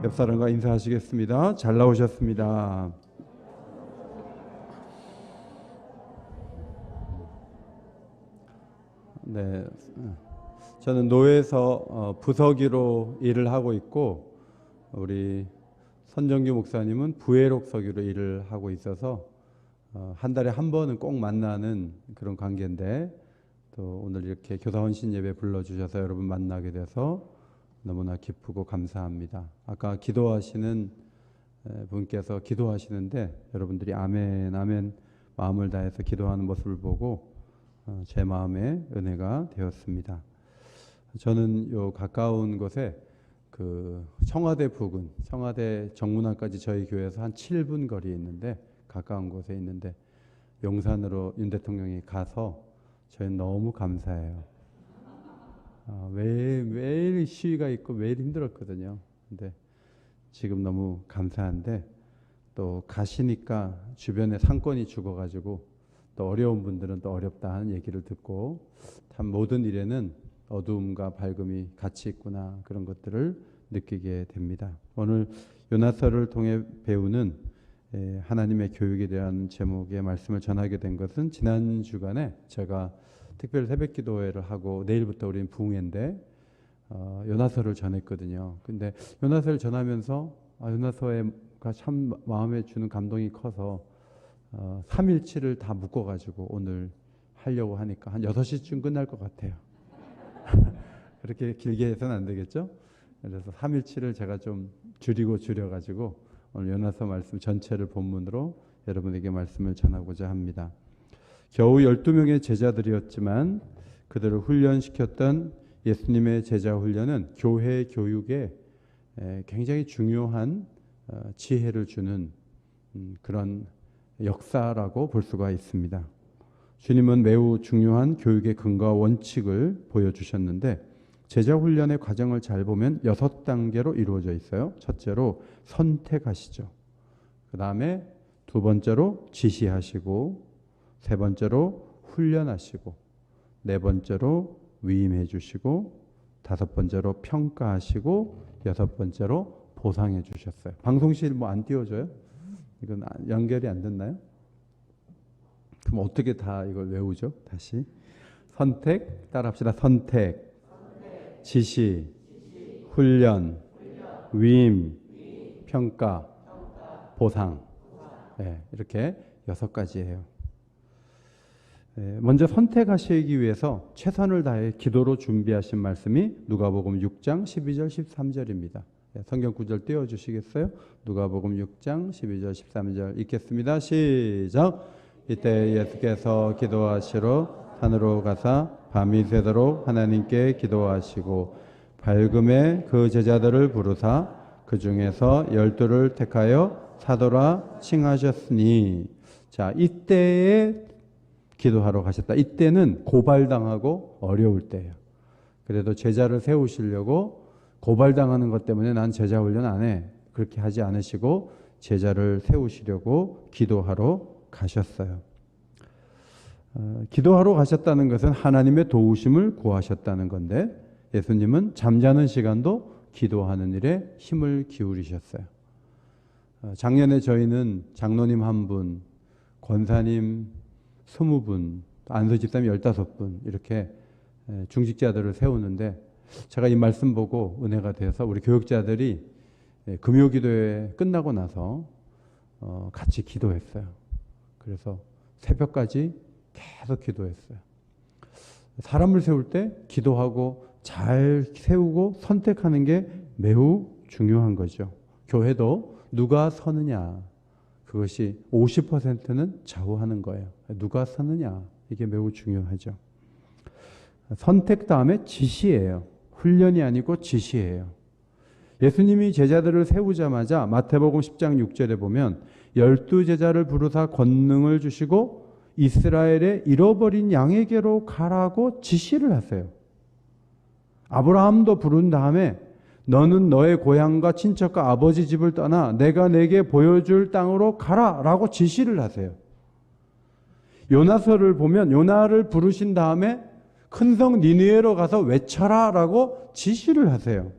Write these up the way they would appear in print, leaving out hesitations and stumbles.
옆 사람과 인사하시겠습니다. 잘 나오셨습니다. 네, 저는 노회에서 부서기로 일을 하고 있고 우리 선정규 목사님은 부회록서기로 일을 하고 있어서 한 달에 한 번은 꼭 만나는 그런 관계인데 또 오늘 이렇게 교사헌신 예배 불러주셔서 여러분 만나게 돼서 너무나 기쁘고 감사합니다. 아까 기도하시는 분께서 기도하시는데 여러분들이 아멘 아멘 마음을 다해서 기도하는 모습을 보고 제 마음에 은혜가 되었습니다. 저는 요 가까운 곳에 그 청와대 부근, 청와대 정문안까지 저희 교회에서 한 7분 거리에 있는데 가까운 곳에 있는데 용산으로 윤 대통령이 가서 저희는 너무 감사해요. 매일 시위가 있고 매일 힘들었거든요. 근데 지금 너무 감사한데 또 가시니까 주변에 상권이 죽어가지고 또 어려운 분들은 또 어렵다 하는 얘기를 듣고 참 모든 일에는 어두움과 밝음이 같이 있구나 그런 것들을 느끼게 됩니다. 오늘 요나서를 통해 배우는 하나님의 교육에 대한 제목의 말씀을 전하게 된 것은 지난 주간에 제가 특별 새벽 기도회를 하고 내일부터 우리는 부흥회인데 요나서를 전했거든요. 근데 요나서를 전하면서 요나서가 참 마음에 주는 감동이 커서 3일치를 다 묶어가지고 오늘 하려고 하니까 한 6시쯤 끝날 것 같아요. 그렇게 길게 해서는 안 되겠죠? 그래서 3일치를 제가 좀 줄여가지고 오늘 요나서 말씀 전체를 본문으로 여러분에게 말씀을 전하고자 합니다. 겨우 12명의 제자들이었지만 그들을 훈련시켰던 예수님의 제자 훈련은 교회 교육에 굉장히 중요한 지혜를 주는 그런 역사라고 볼 수가 있습니다. 주님은 매우 중요한 교육의 근거와 원칙을 보여주셨는데 제자 훈련의 과정을 잘 보면 6단계로 이루어져 있어요. 첫째로 선택하시죠. 그 다음에 두 번째로 지시하시고 세 번째로 훈련하시고 네 번째로 위임해 주시고 다섯 번째로 평가하시고 여섯 번째로 보상해 주셨어요. 방송실 뭐 안 띄워줘요? 이건 연결이 안 됐나요? 그럼 어떻게 다 이걸 외우죠? 다시 선택 따라합시다. 선택, 지시, 훈련, 위임, 평가, 보상. 네, 이렇게 6가지예요. 먼저 선택하시기 위해서 최선을 다해 기도로 준비하신 말씀이 누가복음 6장 12절 13절입니다. 성경 구절 띄워주시겠어요? 누가복음 6장 12절 13절 읽겠습니다. 시작. 이때 예수께서 기도하시러 산으로 가사 밤이 새도록 하나님께 기도하시고 밝음에 그 제자들을 부르사 그 중에서 12를 택하여 사도라 칭하셨으니. 자, 이때에 기도하러 가셨다. 이때는 고발당하고 어려울 때예요. 그래도 제자를 세우시려고 고발당하는 것 때문에 난 제자 훈련 안 해. 그렇게 하지 않으시고 제자를 세우시려고 기도하러 가셨어요. 기도하러 가셨다는 것은 하나님의 도우심을 구하셨다는 건데 예수님은 잠자는 시간도 기도하는 일에 힘을 기울이셨어요. 작년에 저희는 장로님 1분, 권사님 20분, 안수집사님 15분 이렇게 중직자들을 세우는데 제가 이 말씀 보고 은혜가 돼서 우리 교육자들이 금요기도회 끝나고 나서 같이 기도했어요. 그래서 새벽까지 계속 기도했어요. 사람을 세울 때 기도하고 잘 세우고 선택하는 게 매우 중요한 거죠. 교회도 누가 서느냐 그것이 50%는 좌우하는 거예요. 누가 서느냐 이게 매우 중요하죠. 선택 다음에 지시예요. 훈련이 아니고 지시예요. 예수님이 제자들을 세우자마자 마태복음 10장 6절에 보면 12제자를 부르사 권능을 주시고 이스라엘의 잃어버린 양에게로 가라고 지시를 하세요. 아브라함도 부른 다음에 너는 너의 고향과 친척과 아버지 집을 떠나 내가 내게 보여줄 땅으로 가라라고 지시를 하세요. 요나서를 보면 요나를 부르신 다음에 큰 성 니느웨로 가서 외쳐라라고 지시를 하세요.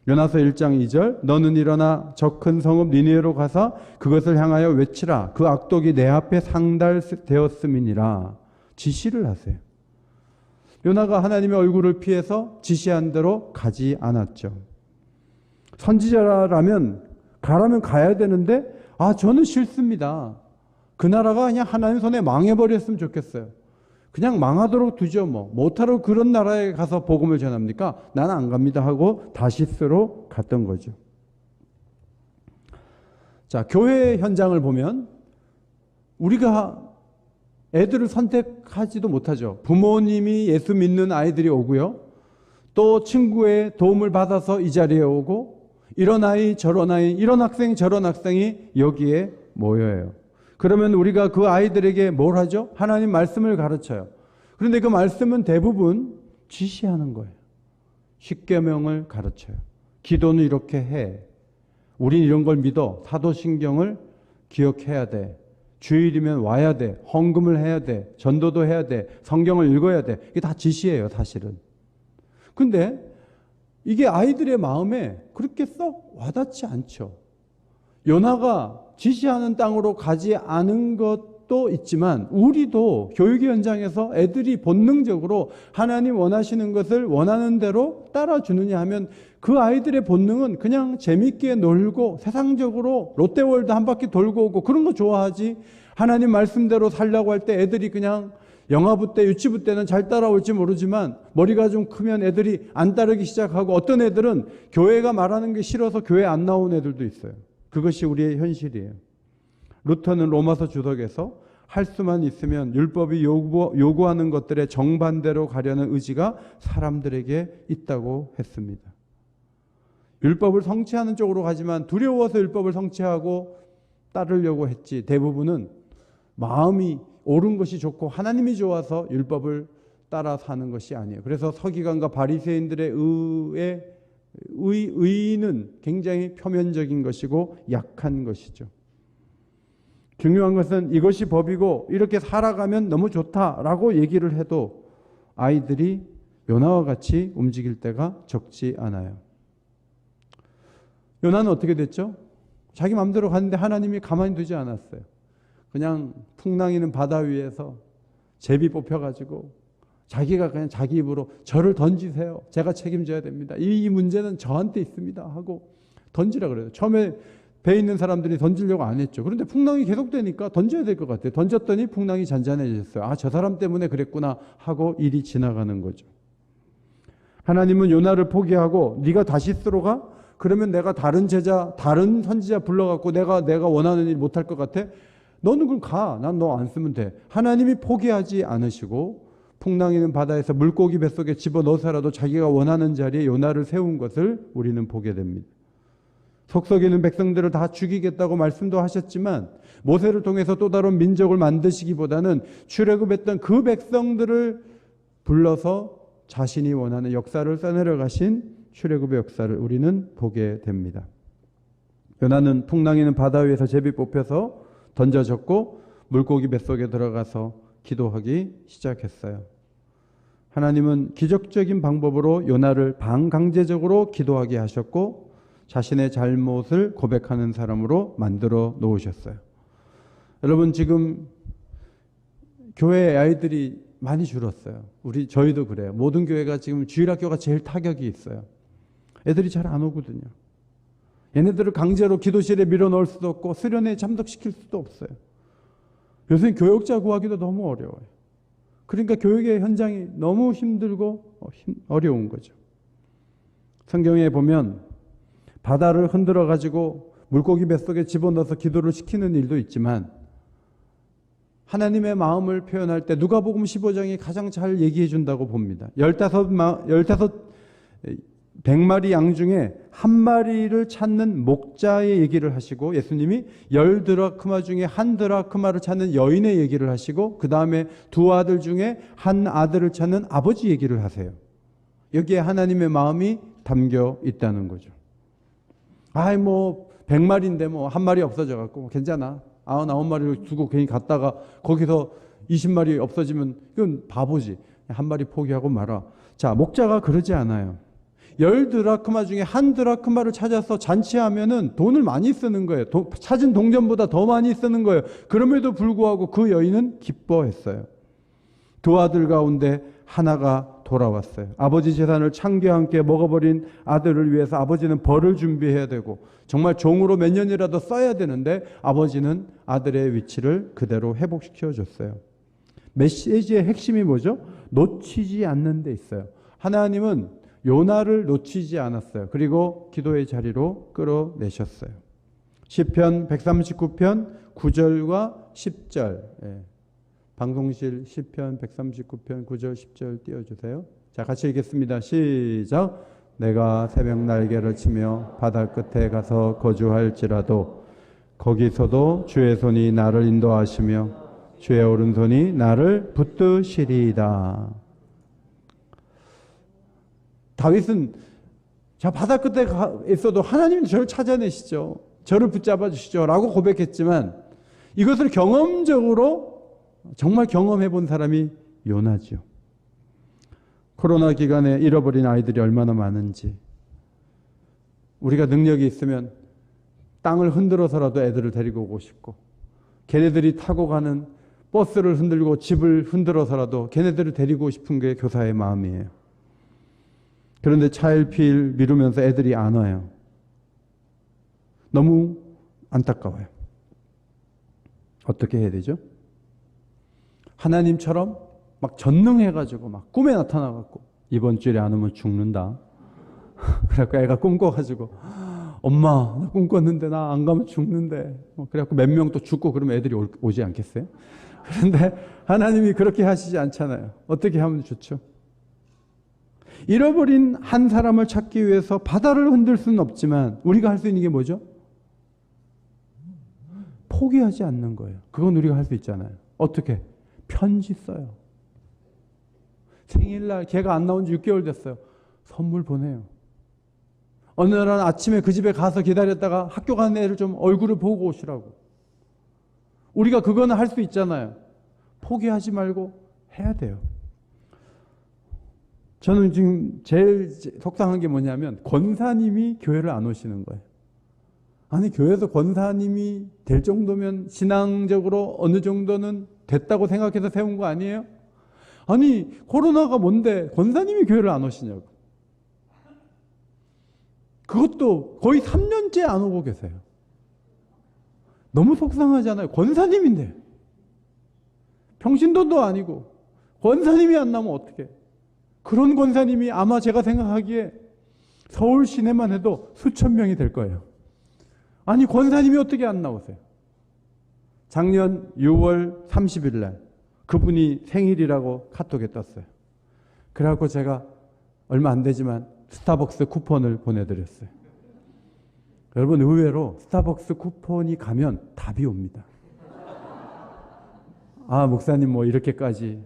요나서 1장 2절 너는 일어나 저 큰 성읍 니느웨로 가서 그것을 향하여 외치라. 그 악독이 내 앞에 상달되었음이니라. 지시를 하세요. 요나가 하나님의 얼굴을 피해서 지시한 대로 가지 않았죠. 선지자라면 가라면 가야 되는데 저는 싫습니다. 그 나라가 그냥 하나님 손에 망해버렸으면 좋겠어요. 그냥 망하도록 두죠. 못하러 그런 나라에 가서 복음을 전합니까? 나는 안 갑니다 하고 다시스로 갔던 거죠. 자, 교회 현장을 보면 우리가 애들을 선택하지도 못하죠. 부모님이 예수 믿는 아이들이 오고요. 또 친구의 도움을 받아서 이 자리에 오고 이런 아이 저런 아이 이런 학생 저런 학생이 여기에 모여요. 그러면 우리가 그 아이들에게 뭘 하죠? 하나님 말씀을 가르쳐요. 그런데 그 말씀은 대부분 지시하는 거예요. 십계명을 가르쳐요. 기도는 이렇게 해. 우린 이런 걸 믿어. 사도신경을 기억해야 돼. 주일이면 와야 돼. 헌금을 해야 돼. 전도도 해야 돼. 성경을 읽어야 돼. 이게 다 지시예요, 사실은. 근데 이게 아이들의 마음에 그렇게 썩 와닿지 않죠. 요나가 지시하는 땅으로 가지 않은 것도 있지만 우리도 교육 현장에서 애들이 본능적으로 하나님 원하시는 것을 원하는 대로 따라주느냐 하면 그 아이들의 본능은 그냥 재밌게 놀고 세상적으로 롯데월드 한 바퀴 돌고 오고 그런 거 좋아하지, 하나님 말씀대로 살려고 할 때 애들이 그냥 영아부 때 유치부 때는 잘 따라올지 모르지만 머리가 좀 크면 애들이 안 따르기 시작하고 어떤 애들은 교회가 말하는 게 싫어서 교회 안 나온 애들도 있어요. 그것이 우리의 현실이에요. 루터는 로마서 주석에서 할 수만 있으면 율법이 요구하는 것들의 정반대로 가려는 의지가 사람들에게 있다고 했습니다. 율법을 성취하는 쪽으로 가지만 두려워서 율법을 성취하고 따르려고 했지, 대부분은 마음이 옳은 것이 좋고 하나님이 좋아서 율법을 따라 사는 것이 아니에요. 그래서 서기관과 바리새인들의 의의는 굉장히 표면적인 것이고 약한 것이죠. 중요한 것은 이것이 법이고 이렇게 살아가면 너무 좋다라고 얘기를 해도 아이들이 요나와 같이 움직일 때가 적지 않아요. 요나는 어떻게 됐죠? 자기 마음대로 갔는데 하나님이 가만히 두지 않았어요. 그냥 풍랑이는 바다 위에서 제비 뽑혀가지고 자기가 그냥 자기 입으로 저를 던지세요. 제가 책임져야 됩니다. 이 문제는 저한테 있습니다 하고 던지라 그래요. 처음에 배에 있는 사람들이 던지려고 안 했죠. 그런데 풍랑이 계속되니까 던져야 될 것 같아요. 던졌더니 풍랑이 잔잔해졌어요. 저 사람 때문에 그랬구나 하고 일이 지나가는 거죠. 하나님은 요나를 포기하고 네가 다시스로 가? 그러면 내가 다른 선지자 불러갖고 내가 원하는 일 못할 것 같아? 너는 그럼 가. 난 너 안 쓰면 돼. 하나님이 포기하지 않으시고 풍랑이는 바다에서 물고기 뱃속에 집어넣어서라도 자기가 원하는 자리에 요나를 세운 것을 우리는 보게 됩니다. 속썩이는 백성들을 다 죽이겠다고 말씀도 하셨지만 모세를 통해서 또 다른 민족을 만드시기보다는 출애굽했던 그 백성들을 불러서 자신이 원하는 역사를 써내려 가신 출애굽의 역사를 우리는 보게 됩니다. 요나는 풍랑이는 바다 위에서 제비 뽑혀서 던져졌고 물고기 뱃속에 들어가서 기도하기 시작했어요. 하나님은 기적적인 방법으로 요나를 반강제적으로 기도하게 하셨고 자신의 잘못을 고백하는 사람으로 만들어 놓으셨어요. 여러분, 지금 교회 아이들이 많이 줄었어요. 저희도 그래요. 모든 교회가 지금 주일학교가 제일 타격이 있어요. 애들이 잘 안 오거든요. 얘네들을 강제로 기도실에 밀어넣을 수도 없고 수련회에 참석시킬 수도 없어요. 요새 교역자 구하기도 너무 어려워요. 그러니까 교육의 현장이 너무 힘들고 어려운 거죠. 성경에 보면 바다를 흔들어 가지고 물고기 뱃속에 집어넣어서 기도를 시키는 일도 있지만 하나님의 마음을 표현할 때 누가복음 15장이 가장 잘 얘기해 준다고 봅니다. 100마리 양 중에 한 마리를 찾는 목자의 얘기를 하시고 예수님이 10드라크마 중에 한 드라크마를 찾는 여인의 얘기를 하시고 그 다음에 두 아들 중에 한 아들을 찾는 아버지 얘기를 하세요. 여기에 하나님의 마음이 담겨 있다는 거죠. 100마리인데 한 마리 없어져 갖고 괜찮아. 99마리를 두고 괜히 갔다가 거기서 20마리 없어지면 이건 바보지. 한 마리 포기하고 말아. 자, 목자가 그러지 않아요. 10드라크마 중에 1드라크마를 찾아서 잔치하면은 돈을 많이 쓰는 거예요. 찾은 동전보다 더 많이 쓰는 거예요. 그럼에도 불구하고 그 여인은 기뻐했어요. 두 아들 가운데 하나가 돌아왔어요. 아버지 재산을 창기와 함께 먹어버린 아들을 위해서 아버지는 벌을 준비해야 되고 정말 종으로 몇 년이라도 써야 되는데 아버지는 아들의 위치를 그대로 회복시켜 줬어요. 메시지의 핵심이 뭐죠? 놓치지 않는 데 있어요. 하나님은 요나를 놓치지 않았어요. 그리고 기도의 자리로 끌어내셨어요. 시편 139편 9절과 10절. 방송실 시편 139편 9절 10절 띄워주세요. 자, 같이 읽겠습니다. 시작. 내가 새벽 날개를 치며 바다 끝에 가서 거주할지라도 거기서도 주의 손이 나를 인도하시며 주의 오른손이 나를 붙드시리이다. 다윗은 저 바다 끝에 있어도 하나님이 저를 찾아내시죠. 저를 붙잡아 주시죠. 라고 고백했지만 이것을 경험적으로 정말 경험해 본 사람이 요나죠. 코로나 기간에 잃어버린 아이들이 얼마나 많은지 우리가 능력이 있으면 땅을 흔들어서라도 애들을 데리고 오고 싶고 걔네들이 타고 가는 버스를 흔들고 집을 흔들어서라도 걔네들을 데리고 싶은 게 교사의 마음이에요. 그런데 차일피일 미루면서 애들이 안 와요. 너무 안타까워요. 어떻게 해야 되죠? 하나님처럼 막 전능해가지고 막 꿈에 나타나갖고 이번 주일에 안 오면 죽는다. 그래갖고 애가 꿈꿔가지고 엄마 나 꿈꿨는데 나 안 가면 죽는데. 그래갖고 몇 명 또 죽고 그러면 애들이 오지 않겠어요? 그런데 하나님이 그렇게 하시지 않잖아요. 어떻게 하면 좋죠? 잃어버린 한 사람을 찾기 위해서 바다를 흔들 수는 없지만 우리가 할 수 있는 게 뭐죠? 포기하지 않는 거예요. 그건 우리가 할 수 있잖아요. 어떻게? 편지 써요. 생일날 걔가 안 나온 지 6개월 됐어요. 선물 보내요. 어느 날 아침에 그 집에 가서 기다렸다가 학교 가는 애를 좀 얼굴을 보고 오시라고. 우리가 그거는 할 수 있잖아요. 포기하지 말고 해야 돼요. 저는 지금 제일 속상한 게 뭐냐면 권사님이 교회를 안 오시는 거예요. 아니 교회에서 권사님이 될 정도면 신앙적으로 어느 정도는 됐다고 생각해서 세운 거 아니에요? 아니 코로나가 뭔데 권사님이 교회를 안 오시냐고. 그것도 거의 3년째 안 오고 계세요. 너무 속상하잖아요. 권사님인데 평신도도 아니고 권사님이 안 나오면 어떡해. 그런 권사님이 아마 제가 생각하기에 서울 시내만 해도 수천 명이 될 거예요. 아니 권사님이 어떻게 안 나오세요? 작년 6월 30일 날 그분이 생일이라고 카톡에 떴어요. 그래갖고 제가 얼마 안 되지만 스타벅스 쿠폰을 보내드렸어요. 여러분 의외로 스타벅스 쿠폰이 가면 답이 옵니다. 아 목사님 뭐 이렇게까지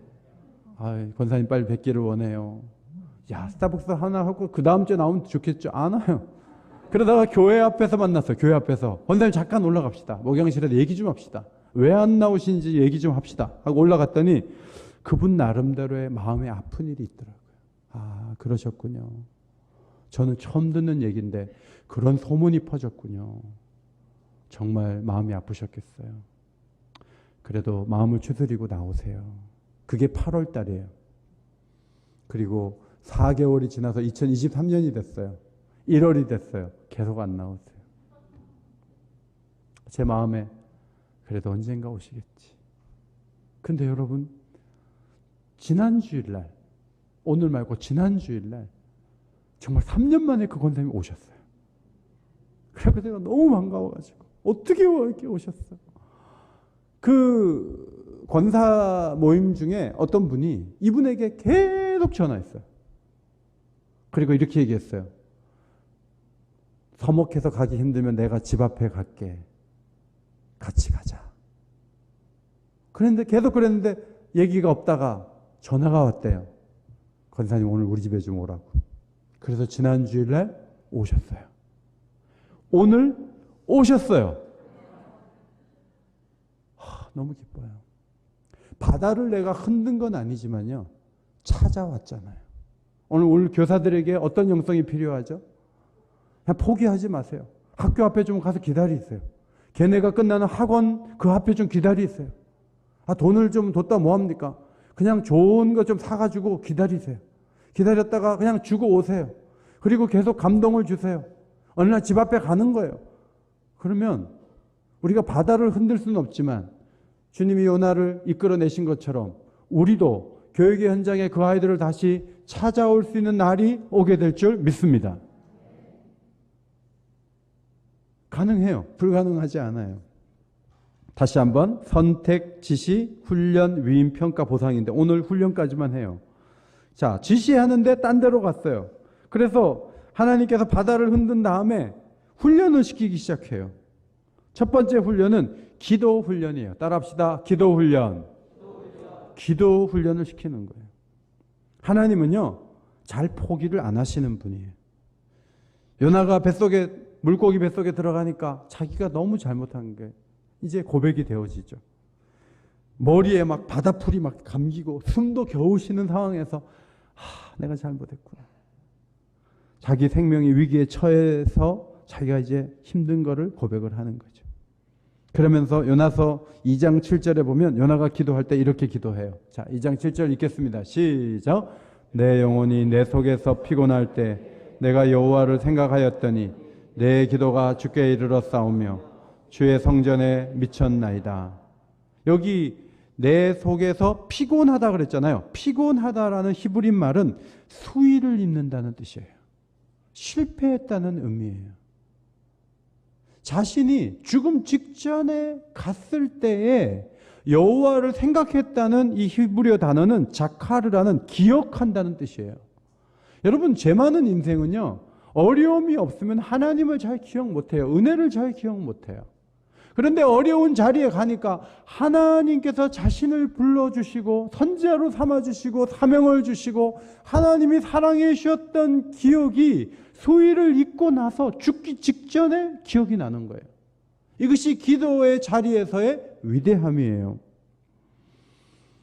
권사님 빨리 뵙기를 원해요. 야 스타벅스 하나 하고 그 다음 주에 나오면 좋겠죠. 안 와요. 그러다가 교회 앞에서 만났어요. 교회 앞에서 권사님 잠깐 올라갑시다. 목양실에서 얘기 좀 합시다. 왜 안 나오신지 얘기 좀 합시다 하고 올라갔더니 그분 나름대로의 마음에 아픈 일이 있더라고요. 아 그러셨군요. 저는 처음 듣는 얘기인데 그런 소문이 퍼졌군요. 정말 마음이 아프셨겠어요. 그래도 마음을 추스리고 나오세요. 그게 8월 달이에요. 그리고 4개월이 지나서 2023년이 됐어요. 1월이 됐어요. 계속 안 나오세요. 제 마음에 그래도 언젠가 오시겠지. 근데 여러분 지난 주일날 오늘 말고 지난 주일날 정말 3년 만에 그 권사님이 오셨어요. 그래서 제가 너무 반가워가지고 어떻게 이렇게 오셨어요. 그 권사 모임 중에 어떤 분이 이분에게 계속 전화했어요. 그리고 이렇게 얘기했어요. 서먹해서 가기 힘들면 내가 집 앞에 갈게. 같이 가자. 그런데 계속 그랬는데 얘기가 없다가 전화가 왔대요. 권사님 오늘 우리 집에 좀 오라고. 그래서 지난 주일날 오셨어요. 오늘 오셨어요. 너무 기뻐요. 바다를 내가 흔든 건 아니지만요. 찾아왔잖아요. 오늘 교사들에게 어떤 영성이 필요하죠? 그냥 포기하지 마세요. 학교 앞에 좀 가서 기다리세요. 걔네가 끝나는 학원 그 앞에 좀 기다리세요. 돈을 좀 뒀다 뭐합니까? 그냥 좋은 거 좀 사가지고 기다리세요. 기다렸다가 그냥 주고 오세요. 그리고 계속 감동을 주세요. 어느 날 집 앞에 가는 거예요. 그러면 우리가 바다를 흔들 수는 없지만 주님이 요나를 이끌어내신 것처럼 우리도 교육의 현장에 그 아이들을 다시 찾아올 수 있는 날이 오게 될 줄 믿습니다. 가능해요. 불가능하지 않아요. 다시 한번 선택, 지시, 훈련, 위임, 평가, 보상인데 오늘 훈련까지만 해요. 자, 지시하는데 딴 데로 갔어요. 그래서 하나님께서 바다를 흔든 다음에 훈련을 시키기 시작해요. 첫 번째 훈련은 기도 훈련이에요. 따라합시다. 기도 훈련. 기도 훈련을 시키는 거예요. 하나님은요, 잘 포기를 안 하시는 분이에요. 요나가 물고기 뱃속에 들어가니까 자기가 너무 잘못한 게 이제 고백이 되어지죠. 머리에 막 바다풀이 막 감기고 숨도 겨우 쉬는 상황에서 내가 잘못했구나. 자기 생명이 위기에 처해서 자기가 이제 힘든 거를 고백을 하는 거죠. 그러면서 요나서 2장 7절에 보면 요나가 기도할 때 이렇게 기도해요. 자, 2장 7절 읽겠습니다. 시작. 내 영혼이 내 속에서 피곤할 때 내가 여호와를 생각하였더니 내 기도가 주께 이르렀사오며 주의 성전에 미쳤나이다. 여기 내 속에서 피곤하다 그랬잖아요. 피곤하다라는 히브리 말은 수위를 입는다는 뜻이에요. 실패했다는 의미예요. 자신이 죽음 직전에 갔을 때에 여호와를 생각했다는 이 히브리어 단어는 자카르라는 기억한다는 뜻이에요. 여러분, 죄 많은 인생은요, 어려움이 없으면 하나님을 잘 기억 못해요. 은혜를 잘 기억 못해요. 그런데 어려운 자리에 가니까 하나님께서 자신을 불러주시고 선지자로 삼아주시고 사명을 주시고 하나님이 사랑해 주셨던 기억이 소위를 잊고 나서 죽기 직전에 기억이 나는 거예요. 이것이 기도의 자리에서의 위대함이에요.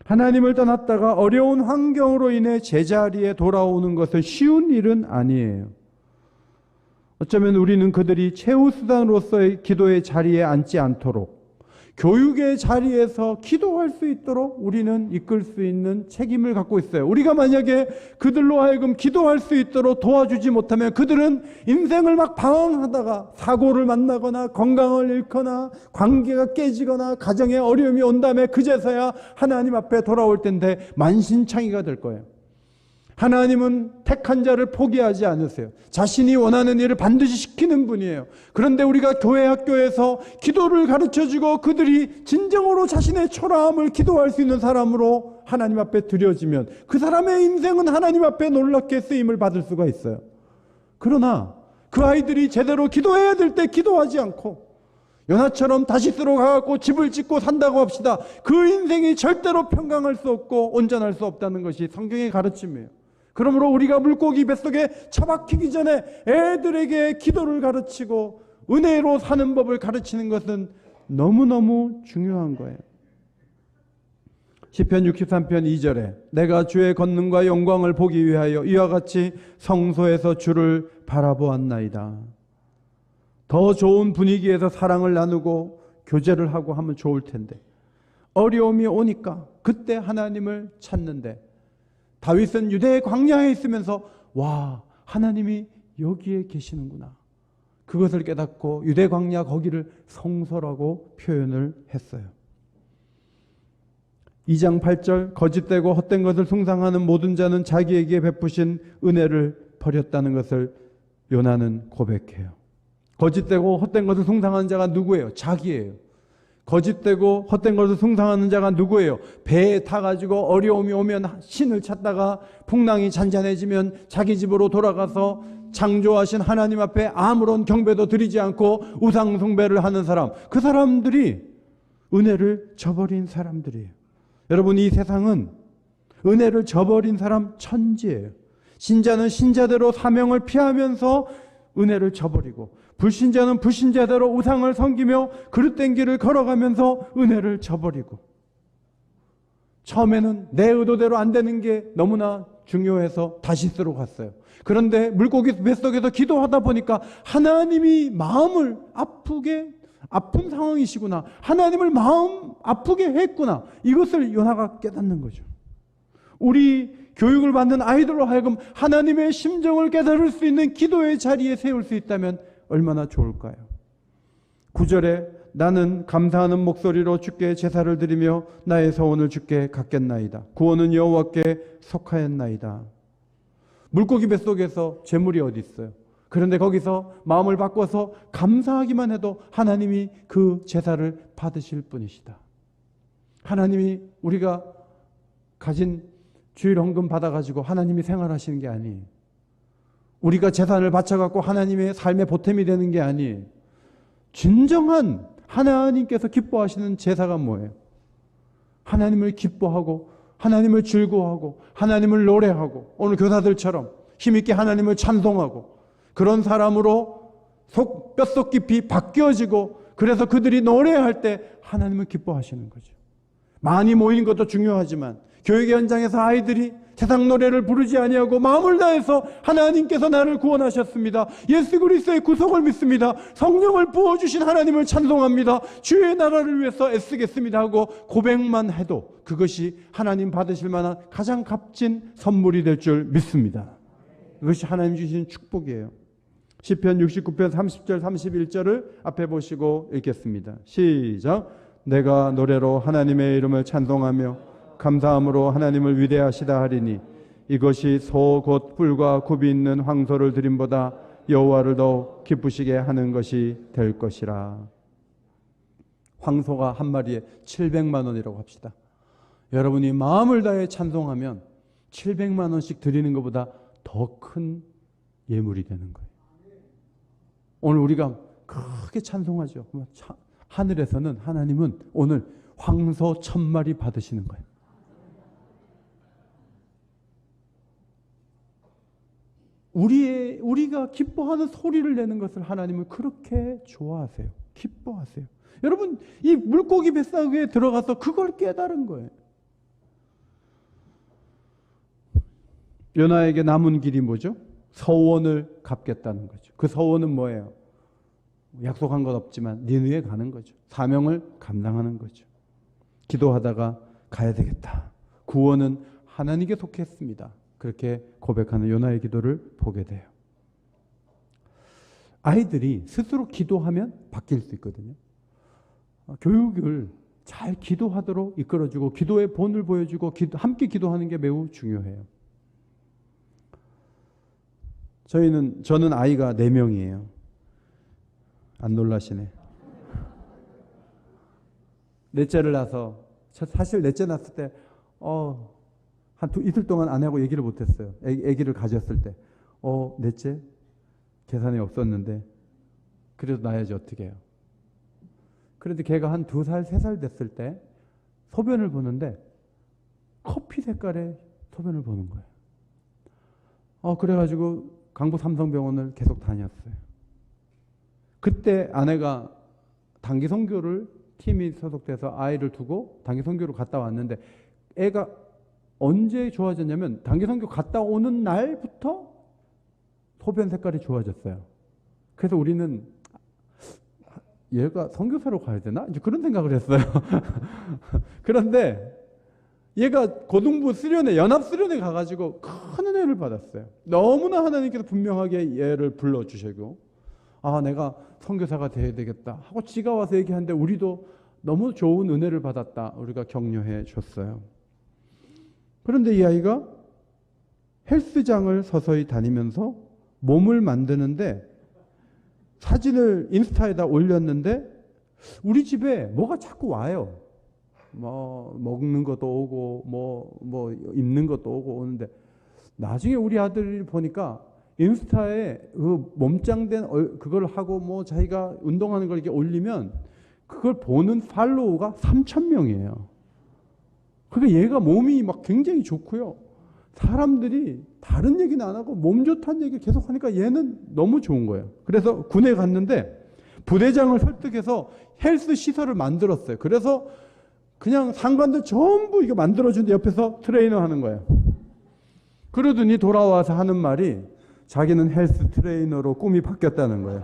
하나님을 떠났다가 어려운 환경으로 인해 제자리에 돌아오는 것은 쉬운 일은 아니에요. 어쩌면 우리는 그들이 최우수단으로서의 기도의 자리에 앉지 않도록 교육의 자리에서 기도할 수 있도록 우리는 이끌 수 있는 책임을 갖고 있어요. 우리가 만약에 그들로 하여금 기도할 수 있도록 도와주지 못하면 그들은 인생을 막 방황하다가 사고를 만나거나 건강을 잃거나 관계가 깨지거나 가정에 어려움이 온 다음에 그제서야 하나님 앞에 돌아올 텐데 만신창이가 될 거예요. 하나님은 택한 자를 포기하지 않으세요. 자신이 원하는 일을 반드시 시키는 분이에요. 그런데 우리가 교회 학교에서 기도를 가르쳐주고 그들이 진정으로 자신의 초라함을 기도할 수 있는 사람으로 하나님 앞에 드려지면 그 사람의 인생은 하나님 앞에 놀랍게 쓰임을 받을 수가 있어요. 그러나 그 아이들이 제대로 기도해야 될 때 기도하지 않고 요나처럼 다시스로 가갖고 집을 짓고 산다고 합시다. 그 인생이 절대로 평강할 수 없고 온전할 수 없다는 것이 성경의 가르침이에요. 그러므로 우리가 물고기 뱃속에 처박히기 전에 애들에게 기도를 가르치고 은혜로 사는 법을 가르치는 것은 너무너무 중요한 거예요. 시편 63편 2절에 내가 주의 권능과 영광을 보기 위하여 이와 같이 성소에서 주를 바라보았나이다. 더 좋은 분위기에서 사랑을 나누고 교제를 하고 하면 좋을 텐데 어려움이 오니까 그때 하나님을 찾는데 다윗은 유대의 광야에 있으면서 와, 하나님이 여기에 계시는구나. 그것을 깨닫고 유대 광야 거기를 성소라고 표현을 했어요. 2장 8절 거짓되고 헛된 것을 숭상하는 모든 자는 자기에게 베푸신 은혜를 버렸다는 것을 요나는 고백해요. 거짓되고 헛된 것을 숭상하는 자가 누구예요? 자기예요. 거짓되고 헛된 것을 숭상하는 자가 누구예요? 배에 타가지고 어려움이 오면 신을 찾다가 풍랑이 잔잔해지면 자기 집으로 돌아가서 창조하신 하나님 앞에 아무런 경배도 드리지 않고 우상 숭배를 하는 사람, 그 사람들이 은혜를 저버린 사람들이에요. 여러분, 이 세상은 은혜를 저버린 사람 천지예요. 신자는 신자대로 사명을 피하면서 은혜를 저버리고 불신자는 불신자대로 우상을 섬기며 그릇된 길을 걸어가면서 은혜를 저버리고 처음에는 내 의도대로 안 되는 게 너무나 중요해서 다시스로 갔어요. 그런데 물고기 뱃속에서 기도하다 보니까 하나님이 마음을 아픈 상황이시구나, 하나님을 마음 아프게 했구나, 이것을 요나가 깨닫는 거죠. 우리 교육을 받는 아이들로 하여금 하나님의 심정을 깨달을 수 있는 기도의 자리에 세울 수 있다면 얼마나 좋을까요? 9절에 나는 감사하는 목소리로 주께 제사를 드리며 나의 서원을 주께 갚겠나이다. 구원은 여호와께 속하였나이다. 물고기 뱃속에서 재물이 어디 있어요? 그런데 거기서 마음을 바꿔서 감사하기만 해도 하나님이 그 제사를 받으실 분이시다. 하나님이 우리가 가진 주일 헌금 받아가지고 하나님이 생활하시는 게 아니에요. 우리가 재산을 바쳐갖고 하나님의 삶의 보탬이 되는 게 아니에요. 진정한 하나님께서 기뻐하시는 제사가 뭐예요? 하나님을 기뻐하고 하나님을 즐거워하고 하나님을 노래하고 오늘 교사들처럼 힘있게 하나님을 찬송하고 그런 사람으로 뼛속 깊이 바뀌어지고 그래서 그들이 노래할 때 하나님을 기뻐하시는 거죠. 많이 모이는 것도 중요하지만 교육의 현장에서 아이들이 세상 노래를 부르지 아니하고 마음을 다해서 하나님께서 나를 구원하셨습니다, 예수 그리스도의 구속을 믿습니다, 성령을 부어주신 하나님을 찬송합니다, 주의 나라를 위해서 애쓰겠습니다 하고 고백만 해도 그것이 하나님 받으실 만한 가장 값진 선물이 될 줄 믿습니다. 그것이 하나님 주신 축복이에요. 시편 69편 30절 31절을 앞에 보시고 읽겠습니다. 시작. 내가 노래로 하나님의 이름을 찬송하며 감사함으로 하나님을 위대하시다 하리니 이것이 소 곧 뿔과 굽이 있는 황소를 드림보다 여호와를 더 기쁘시게 하는 것이 될 것이라. 황소가 한 마리에 700만 원이라고 합시다. 여러분이 마음을 다해 찬송하면 700만 원씩 드리는 것보다 더 큰 예물이 되는 거예요. 오늘 우리가 크게 찬송하죠. 하늘에서는 하나님은 오늘 황소 1000마리 받으시는 거예요. 우리가 기뻐하는 소리를 내는 것을 하나님은 그렇게 좋아하세요. 기뻐하세요. 여러분, 이 물고기 뱃속에 들어가서 그걸 깨달은 거예요. 요나에게 남은 길이 뭐죠? 서원을 갚겠다는 거죠. 그 서원은 뭐예요? 약속한 것 없지만 니느웨 가는 거죠. 사명을 감당하는 거죠. 기도하다가 가야 되겠다. 구원은 하나님께 속했습니다. 그렇게 고백하는 요나의 기도를 보게 돼요. 아이들이 스스로 기도하면 바뀔 수 있거든요. 교육을 잘 기도하도록 이끌어주고 기도의 본을 보여주고 함께 기도하는 게 매우 중요해요. 저는 아이가 4명이에요. 안 놀라시네. 넷째를 낳아서 사실 넷째 낳았을 때 이틀 동안 아내하고 얘기를 못했어요. 아기를 가졌을 때 넷째 계산이 없었는데 그래도 낳아야지 어떻게 해요. 그래도 걔가 한 2살 3살 됐을 때 소변을 보는데 커피 색깔의 소변을 보는 거예요. 그래가지고 강북 삼성병원을 계속 다녔어요. 그때 아내가 단기 선교를 팀이 소속돼서 아이를 두고 단기 선교로 갔다 왔는데 애가 언제 좋아졌냐면 단기 선교 갔다 오는 날부터 소변 색깔이 좋아졌어요. 그래서 우리는 얘가 선교사로 가야 되나? 이제 그런 생각을 했어요. 그런데 얘가 고등부 수련회, 연합 수련회 가가지고 큰 은혜를 받았어요. 너무나 하나님께서 분명하게 얘를 불러주시고 내가 선교사가 돼야 되겠다 하고 지가 와서 얘기하는데 우리도 너무 좋은 은혜를 받았다. 우리가 격려해 줬어요. 그런데 이 아이가 헬스장을 서서히 다니면서 몸을 만드는데 사진을 인스타에다 올렸는데 우리 집에 뭐가 자꾸 와요. 먹는 것도 오고 뭐 입는 것도 오고 오는데 나중에 우리 아들이 보니까 인스타에 그 몸짱된 그걸 하고 자기가 운동하는 걸 이렇게 올리면 그걸 보는 팔로워가 3,000명이에요. 그러니까 얘가 몸이 막 굉장히 좋고요. 사람들이 다른 얘기는 안 하고 몸 좋다는 얘기를 계속 하니까 얘는 너무 좋은 거예요. 그래서 군에 갔는데 부대장을 설득해서 헬스 시설을 만들었어요. 그래서 그냥 상관들 전부 이거 만들어주는데 옆에서 트레이너 하는 거예요. 그러더니 돌아와서 하는 말이 자기는 헬스 트레이너로 꿈이 바뀌었다는 거예요.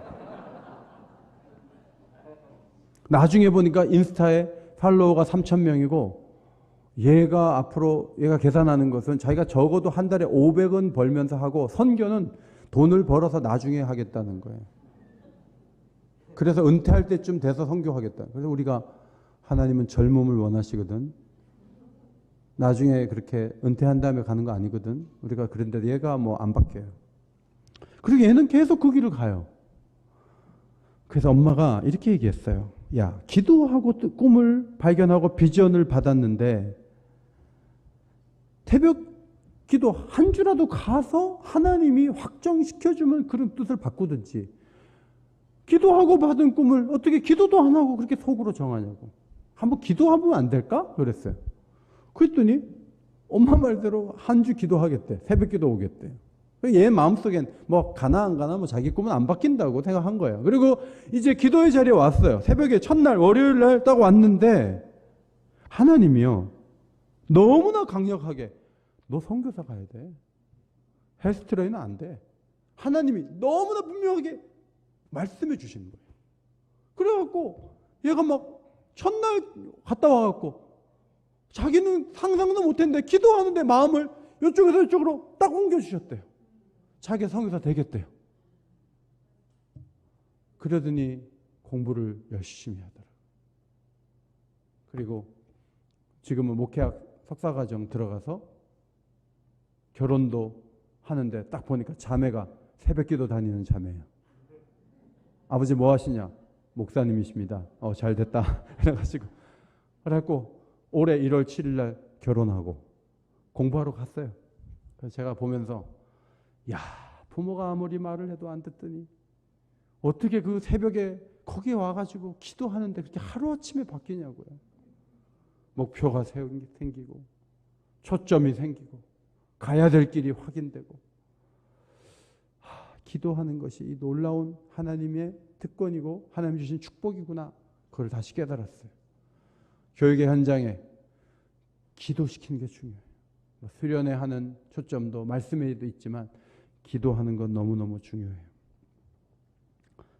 나중에 보니까 인스타에 팔로워가 3,000명이고 얘가 계산하는 것은 자기가 적어도 한 달에 500원 벌면서 하고 선교는 돈을 벌어서 나중에 하겠다는 거예요. 그래서 은퇴할 때쯤 돼서 선교하겠다. 그래서 우리가 하나님은 젊음을 원하시거든. 나중에 그렇게 은퇴한 다음에 가는 거 아니거든. 우리가 그런데 얘가 뭐 안 바뀌어요. 그리고 얘는 계속 그 길을 가요. 그래서 엄마가 이렇게 얘기했어요. 야, 기도하고 꿈을 발견하고 비전을 받았는데 새벽 기도 한 주라도 가서 하나님이 확정시켜주면 그런 뜻을 바꾸든지, 기도하고 받은 꿈을 어떻게 기도도 안 하고 그렇게 속으로 정하냐고. 한번 기도하면 안 될까? 그랬어요. 그랬더니 엄마 말대로 한 주 기도하겠대. 새벽 기도 오겠대. 얘 마음속엔 뭐 가나 안 가나 뭐 자기 꿈은 안 바뀐다고 생각한 거예요. 그리고 이제 기도의 자리에 왔어요. 새벽에 첫날 월요일 날 딱 왔는데 하나님이요 너무나 강력하게 너 선교사 가야 돼. 헬스 트레이너 안 돼. 하나님이 너무나 분명하게 말씀해 주시는 거예요. 그래갖고 얘가 막 첫날 갔다 와갖고 자기는 상상도 못했는데 기도하는데 마음을 이쪽에서 이쪽으로 딱 옮겨주셨대요. 자기가 선교사 되겠대요. 그러더니 공부를 열심히 하더라고요. 그리고 지금은 목회학 석사과정 들어가서 결혼도 하는데 딱 보니까 자매가 새벽기도 다니는 자매예요. 아버지 뭐 하시냐? 목사님이십니다. 잘 됐다. 그래갖고 올해 1월 7일 날 결혼하고 공부하러 갔어요. 그래서 제가 보면서 야, 부모가 아무리 말을 해도 안 듣더니 어떻게 그 새벽에 거기 와가지고 기도하는데 그렇게 하루아침에 바뀌냐고요. 목표가 생기고 초점이 생기고 가야 될 길이 확인되고, 기도하는 것이 이 놀라운 하나님의 특권이고 하나님 주신 축복이구나. 그걸 다시 깨달았어요. 교육의 현장에 기도시키는 게 중요해요. 수련회 하는 초점도 말씀에도 있지만 기도하는 건 너무너무 중요해요.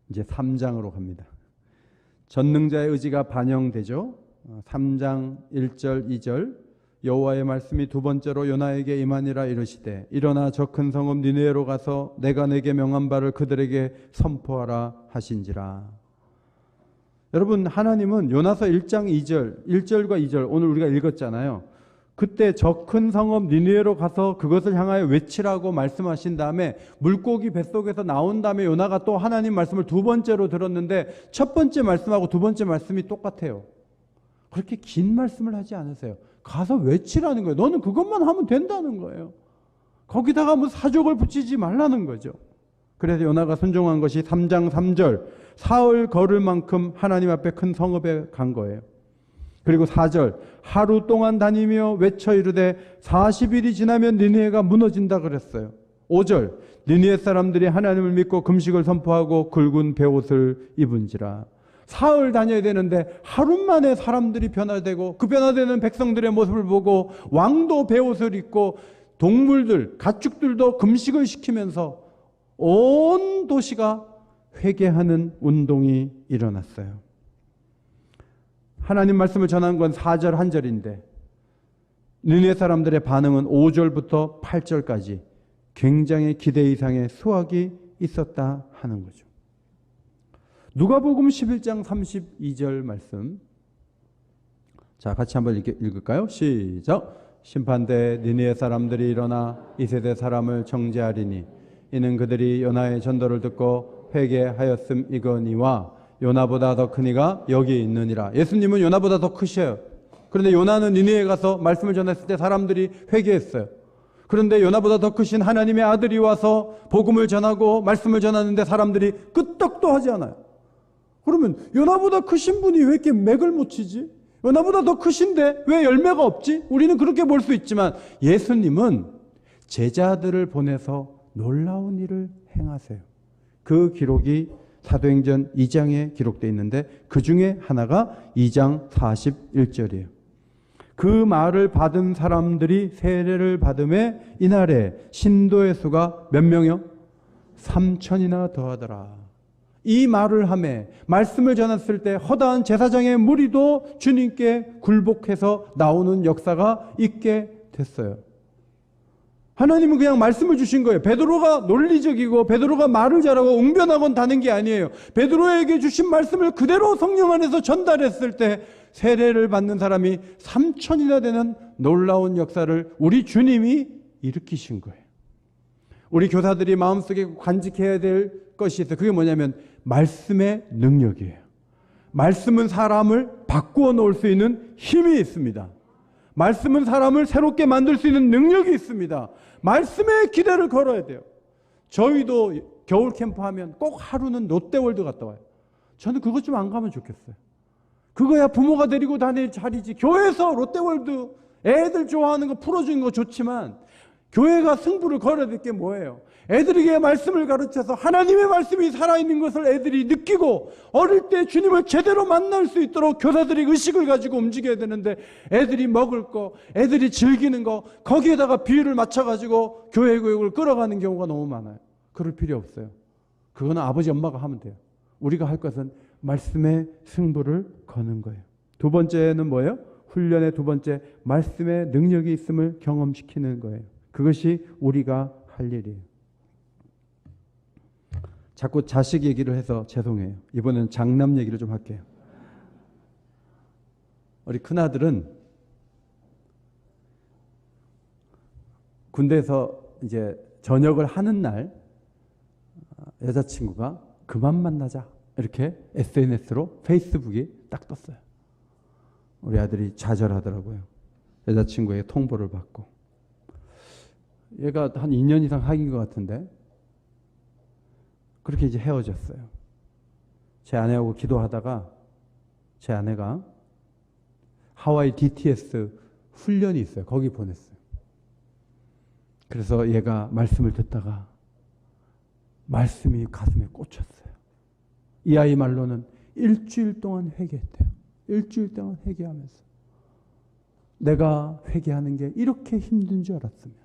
이제 3장으로 갑니다. 전능자의 의지가 반영되죠. 3장 1절 2절 여호와의 말씀이 두 번째로 요나에게 임하니라 이르시되 일어나 저 큰 성읍 니느웨로 가서 내가 내게 명한 바를 그들에게 선포하라 하신지라. 여러분, 하나님은 요나서 1장 2절 1절과 2절 오늘 우리가 읽었잖아요. 그때 저 큰 성읍 니느웨로 가서 그것을 향하여 외치라고 말씀하신 다음에 물고기 뱃속에서 나온 다음에 요나가 또 하나님 말씀을 두 번째로 들었는데 첫 번째 말씀하고 두 번째 말씀이 똑같아요. 그렇게 긴 말씀을 하지 않으세요. 가서 외치라는 거예요. 너는 그것만 하면 된다는 거예요. 거기다가 뭐 사족을 붙이지 말라는 거죠. 그래서 요나가 순종한 것이 3장 3절 사흘 걸을 만큼 하나님 앞에 큰 성읍에 간 거예요. 그리고 4절 하루 동안 다니며 외쳐 이르되 40일이 지나면 니느웨가 무너진다 그랬어요. 5절 니느웨 사람들이 하나님을 믿고 금식을 선포하고 굵은 베옷을 입은지라. 사흘 다녀야 되는데 하루 만에 사람들이 변화되고 그 변화되는 백성들의 모습을 보고 왕도 베옷을 입고 동물들, 가축들도 금식을 시키면서 온 도시가 회개하는 운동이 일어났어요. 하나님 말씀을 전한 건 4절 1절인데 니느웨 사람들의 반응은 5절부터 8절까지 굉장히 기대 이상의 수확이 있었다 하는 거죠. 누가복음 11장 32절 말씀. 자, 같이 한번 읽을까요? 시작. 심판대 니느웨 사람들이 일어나 이 세대 사람을 정죄하리니 이는 그들이 요나의 전도를 듣고 회개하였음이거니와 요나보다 더 큰 이가 여기 있느니라. 예수님은 요나보다 더 크셔요. 그런데 요나는 니느웨에 가서 말씀을 전했을 때 사람들이 회개했어요. 그런데 요나보다 더 크신 하나님의 아들이 와서 복음을 전하고 말씀을 전하는데 사람들이 끄떡도 하지 않아요. 그러면 요나보다 크신 분이 왜 이렇게 맥을 못 치지? 요나보다 더 크신데 왜 열매가 없지? 우리는 그렇게 볼 수 있지만 예수님은 제자들을 보내서 놀라운 일을 행하세요. 그 기록이 사도행전 2장에 기록되어 있는데 그 중에 하나가 2장 41절이에요. 그 말을 받은 사람들이 세례를 받음에 이날에 신도의 수가 몇 명이요? 3천이나 더하더라. 이 말을 하매 말씀을 전했을 때 허다한 제사장의 무리도 주님께 굴복해서 나오는 역사가 있게 됐어요. 하나님은 그냥 말씀을 주신 거예요. 베드로가 논리적이고 베드로가 말을 잘하고 웅변하곤 다는 게 아니에요. 베드로에게 주신 말씀을 그대로 성령 안에서 전달했을 때 세례를 받는 사람이 3천이나 되는 놀라운 역사를 우리 주님이 일으키신 거예요. 우리 교사들이 마음속에 간직해야 될 것이 있어요. 그게 뭐냐면 말씀의 능력이에요. 말씀은 사람을 바꾸어 놓을 수 있는 힘이 있습니다. 말씀은 사람을 새롭게 만들 수 있는 능력이 있습니다. 말씀에 기대를 걸어야 돼요. 저희도 겨울 캠프 하면 꼭 하루는 롯데월드 갔다 와요. 저는 그것 좀 안 가면 좋겠어요. 그거야 부모가 데리고 다닐 자리지. 교회에서 롯데월드 애들 좋아하는 거 풀어주는 거 좋지만 교회가 승부를 걸어야 될 게 뭐예요? 애들에게 말씀을 가르쳐서 하나님의 말씀이 살아있는 것을 애들이 느끼고 어릴 때 주님을 제대로 만날 수 있도록 교사들이 의식을 가지고 움직여야 되는데 애들이 먹을 거, 애들이 즐기는 거 거기에다가 비율을 맞춰가지고 교회 교육을 끌어가는 경우가 너무 많아요. 그럴 필요 없어요. 그거는 아버지 엄마가 하면 돼요. 우리가 할 것은 말씀의 승부를 거는 거예요. 두 번째는 뭐예요? 훈련의 두 번째, 말씀의 능력이 있음을 경험시키는 거예요. 그것이 우리가 할 일이에요. 자꾸 자식 얘기를 해서 죄송해요. 이번엔 장남 얘기를 좀 할게요. 우리 큰아들은 군대에서 이제 전역을 하는 날 여자친구가 그만 만나자 이렇게 SNS로 페이스북에 딱 떴어요. 우리 아들이 좌절하더라고요. 여자친구에게 통보를 받고. 얘가 한 2년 이상 사귄 것 같은데 그렇게 이제 헤어졌어요. 제 아내하고 기도하다가 제 아내가 하와이 DTS 훈련이 있어요. 거기 보냈어요. 그래서 얘가 말씀을 듣다가 말씀이 가슴에 꽂혔어요. 이 아이 말로는 일주일 동안 회개했대요. 일주일 동안 회개하면서 내가 회개하는 게 이렇게 힘든 줄 알았으면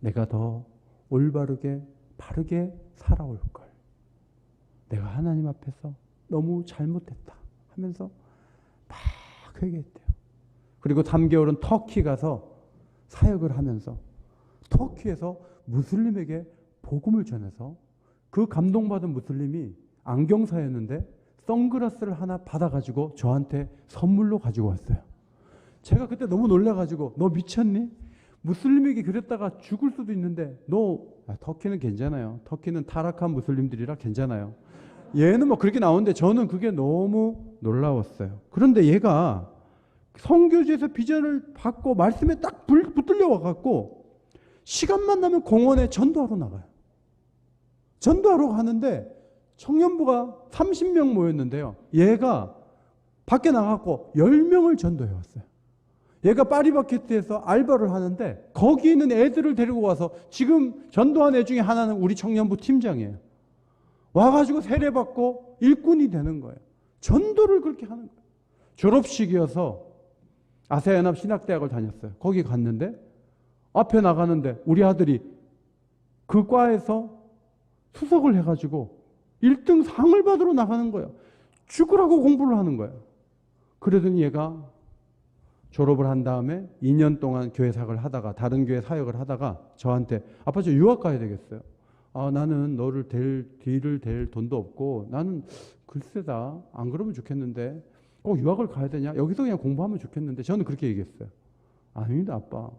내가 더 올바르게 바르게 살아올 걸. 내가 하나님 앞에서 너무 잘못했다 하면서 막 회개했대요. 그리고 3개월은 터키 가서 사역을 하면서 터키에서 무슬림에게 복음을 전해서 그 감동받은 무슬림이 안경사였는데 선글라스를 하나 받아가지고 저한테 선물로 가지고 왔어요. 제가 그때 너무 놀라가지고 너 미쳤니? 무슬림에게 그랬다가 죽을 수도 있는데 터키는 괜찮아요. 터키는 타락한 무슬림들이라 괜찮아요. 얘는 뭐 그렇게 나오는데 저는 그게 너무 놀라웠어요. 그런데 얘가 선교지에서 비전을 받고 말씀에 딱 붙들려 와갖고 시간만 나면 공원에 전도하러 나가요. 전도하러 가는데 청년부가 30명 모였는데요. 얘가 밖에 나가고 10명을 전도해 왔어요. 얘가 파리바게뜨에서 알바를 하는데 거기 있는 애들을 데리고 와서 지금 전도한 애 중에 하나는 우리 청년부 팀장이에요. 와가지고 세례받고 일꾼이 되는 거예요. 전도를 그렇게 하는 거예요. 졸업식이어서 아세아연합 신학대학을 다녔어요. 거기 갔는데 앞에 나가는데 우리 아들이 그 과에서 수석을 해가지고 1등 상을 받으러 나가는 거예요. 죽으라고 공부를 하는 거예요. 그러더니 얘가 졸업을 한 다음에 2년 동안 교회 사역을 하다가 다른 교회 사역을 하다가 저한테 아빠 저 유학 가야 되겠어요. 나는 너를 뒤를 댈 돈도 없고 나는 글쎄다 안 그러면 좋겠는데 꼭 유학을 가야 되냐? 여기서 그냥 공부하면 좋겠는데 저는 그렇게 얘기했어요. 아닙니다 아빠.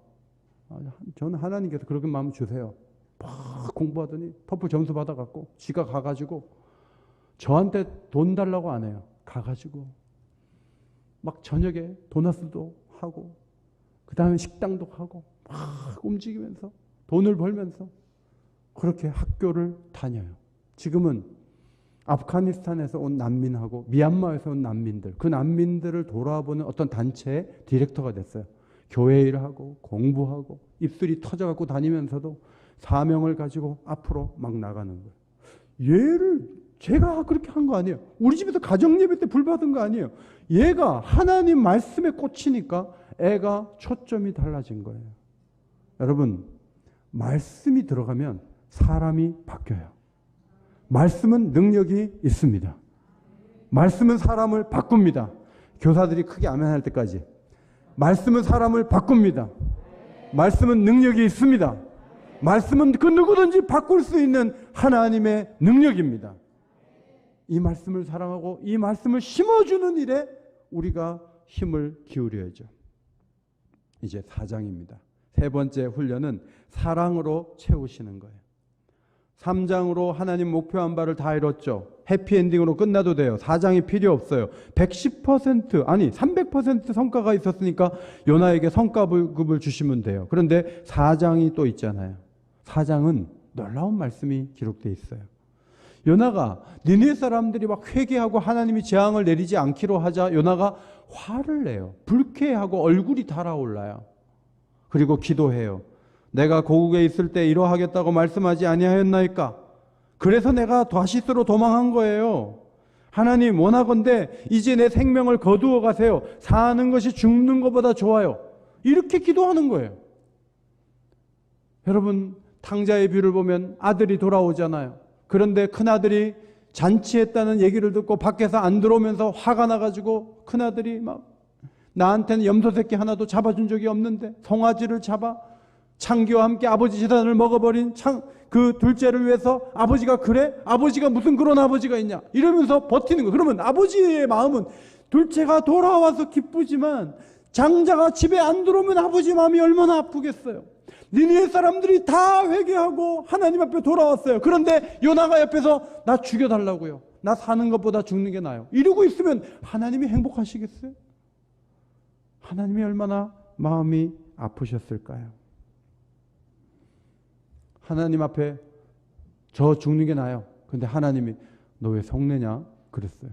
저는 하나님께서 그렇게 마음 주세요. 막 공부하더니 토플 점수 받아갖고 지가 가가지고 저한테 돈 달라고 안 해요. 가가지고 막 저녁에 도나스도 하고 그 다음에 식당도 하고 막 움직이면서 돈을 벌면서 그렇게 학교를 다녀요. 지금은 아프가니스탄에서 온 난민하고 미얀마에서 온 난민들 그 난민들을 돌아보는 어떤 단체의 디렉터가 됐어요. 교회 일하고 공부하고 입술이 터져갖고 다니면서도 사명을 가지고 앞으로 막 나가는 거예요. 얘를 제가 그렇게 한 거 아니에요. 우리 집에서 가정예배 때 불 받은 거 아니에요. 얘가 하나님 말씀에 꽂히니까 애가 초점이 달라진 거예요. 여러분, 말씀이 들어가면 사람이 바뀌어요. 말씀은 능력이 있습니다. 말씀은 사람을 바꿉니다. 교사들이 크게 아멘할 때까지. 말씀은 사람을 바꿉니다. 말씀은 능력이 있습니다. 말씀은 그 누구든지 바꿀 수 있는 하나님의 능력입니다. 이 말씀을 사랑하고 이 말씀을 심어주는 일에 우리가 힘을 기울여야죠. 이제 4장입니다. 세 번째 훈련은 사랑으로 채우시는 거예요. 3장으로 하나님 목표한 바를 다 이뤘죠. 해피엔딩으로 끝나도 돼요. 4장이 필요 없어요. 110% 아니 300% 성과가 있었으니까 요나에게 성과급을 주시면 돼요. 그런데 4장이 또 있잖아요. 4장은 놀라운 말씀이 기록되어 있어요. 요나가 니느웨 사람들이 막 회개하고 하나님이 재앙을 내리지 않기로 하자 요나가 화를 내요. 불쾌하고 얼굴이 달아올라요. 그리고 기도해요. 내가 고국에 있을 때 이러하겠다고 말씀하지 아니하였나이까? 그래서 내가 다시스로 도망한 거예요. 하나님 원하건대 이제 내 생명을 거두어 가세요. 사는 것이 죽는 것보다 좋아요. 이렇게 기도하는 거예요. 여러분, 탕자의 비유를 보면 아들이 돌아오잖아요. 그런데 큰아들이 잔치했다는 얘기를 듣고 밖에서 안 들어오면서 화가 나가지고 큰아들이 막 나한테는 염소 새끼 하나도 잡아준 적이 없는데 송아지를 잡아 창기와 함께 아버지 재단을 먹어버린 그 둘째를 위해서 아버지가 그래? 아버지가 무슨 그런 아버지가 있냐? 이러면서 버티는 거예요. 그러면 아버지의 마음은 둘째가 돌아와서 기쁘지만 장자가 집에 안 들어오면 아버지 마음이 얼마나 아프겠어요. 니느웨 사람들이 다 회개하고 하나님 앞에 돌아왔어요. 그런데 요나가 옆에서 나 죽여달라고요. 나 사는 것보다 죽는 게 나아요. 이러고 있으면 하나님이 행복하시겠어요? 하나님이 얼마나 마음이 아프셨을까요? 하나님 앞에 저 죽는 게 나아요. 근데 하나님이 너 왜 성내냐? 그랬어요.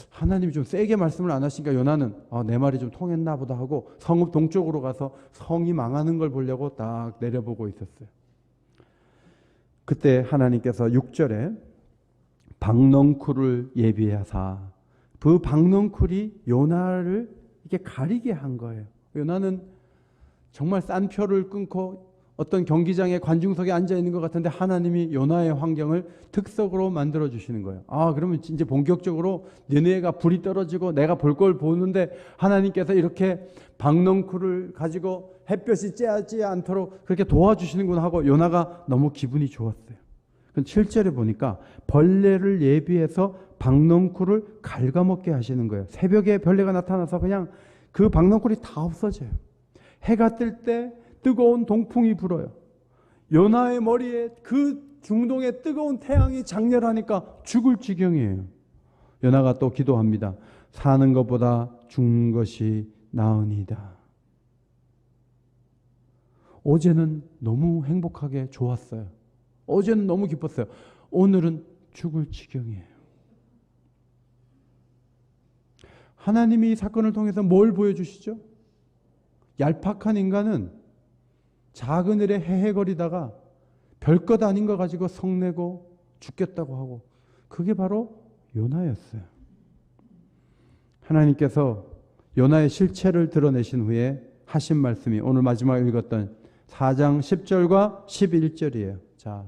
하나님이 좀 세게 말씀을 안 하시니까 요나는 내 말이 좀 통했나 보다 하고 성읍 동쪽으로 가서 성이 망하는 걸 보려고 딱 내려보고 있었어요. 그때 하나님께서 6절에 박넝쿨을 예비하사 그 박넝쿨이 요나를 이렇게 가리게 한 거예요. 요나는 정말 싼 표를 끊고 어떤 경기장의 관중석에 앉아 있는 것 같은데 하나님이 요나의 환경을 특석으로 만들어 주시는 거예요. 그러면 이제 본격적으로 니느웨가 불이 떨어지고 내가 볼 걸 보는데 하나님께서 이렇게 박넝쿨을 가지고 햇볕이 쬐지 않도록 그렇게 도와주시는구나 하고 요나가 너무 기분이 좋았어요. 7절에 보니까 벌레를 예비해서 박넝쿨을 갉아먹게 하시는 거예요. 새벽에 벌레가 나타나서 그냥 그 박넝쿨이 다 없어져요. 해가 뜰 때 뜨거운 동풍이 불어요. 요나의 머리에 그 중동의 뜨거운 태양이 장렬하니까 죽을 지경이에요. 요나가 또 기도합니다. 사는 것보다 죽는 것이 나으니이다. 어제는 너무 행복하게 좋았어요. 어제는 너무 기뻤어요. 오늘은 죽을 지경이에요. 하나님이 이 사건을 통해서 뭘 보여주시죠? 얄팍한 인간은 작은 일에 헤헤거리다가 별것 아닌 거 가지고 성내고 죽겠다고 하고 그게 바로 요나였어요. 하나님께서 요나의 실체를 드러내신 후에 하신 말씀이 오늘 마지막 읽었던 4장 10절과 11절이에요. 자,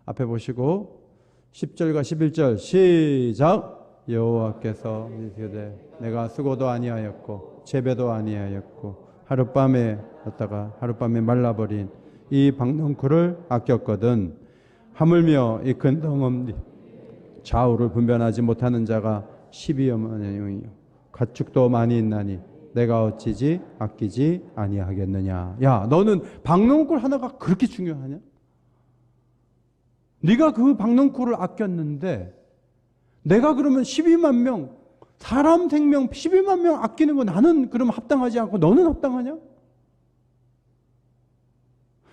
앞에 보시고 10절과 11절 시작. 여호와께서 이르시되 내가 수고도 아니하였고 재배도 아니하였고 하룻밤에 떴다가 하룻밤에 말라버린 이 박넝쿨을 아꼈거든 하물며 이 큰 덩어리 좌우를 분별하지 못하는 자가 12여 만이요 가축도 많이 있나니 내가 어찌지 아끼지 아니하겠느냐. 야, 너는 박넝쿨 하나가 그렇게 중요하냐? 네가 그 박넝쿨을 아꼈는데 내가 그러면 12만 명 사람 생명 12만 명 아끼는 거 나는 그럼 합당하지 않고 너는 합당하냐?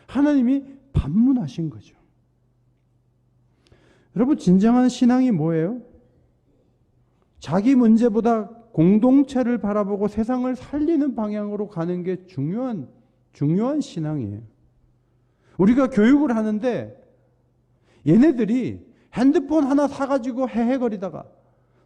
하나님이 반문하신 거죠. 여러분, 진정한 신앙이 뭐예요? 자기 문제보다 공동체를 바라보고 세상을 살리는 방향으로 가는 게 중요한 신앙이에요. 우리가 교육을 하는데 얘네들이 핸드폰 하나 사가지고 헤헤거리다가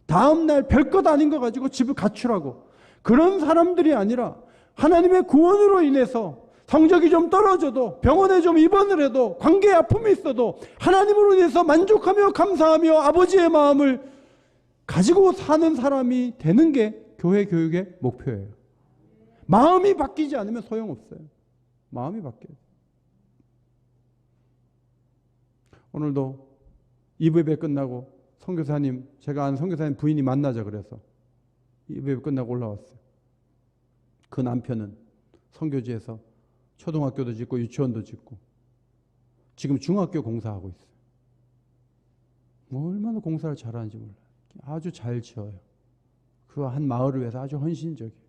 다음날 별것 아닌 거 가지고 집을 가출하고 그런 사람들이 아니라 하나님의 구원으로 인해서 성적이 좀 떨어져도 병원에 좀 입원을 해도 관계에 아픔이 있어도 하나님으로 인해서 만족하며 감사하며 아버지의 마음을 가지고 사는 사람이 되는 게 교회 교육의 목표예요. 마음이 바뀌지 않으면 소용없어요. 마음이 바뀌어요. 오늘도 2부 예배 끝나고 선교사님, 제가 아는 선교사님 부인이 만나자 그래서 2부 예배 끝나고 올라왔어요. 그 남편은 선교지에서 초등학교도 짓고 유치원도 짓고 지금 중학교 공사하고 있어요. 뭐 얼마나 공사를 잘하는지 몰라요. 아주 잘 지어요. 그 한 마을을 위해서 아주 헌신적이에요.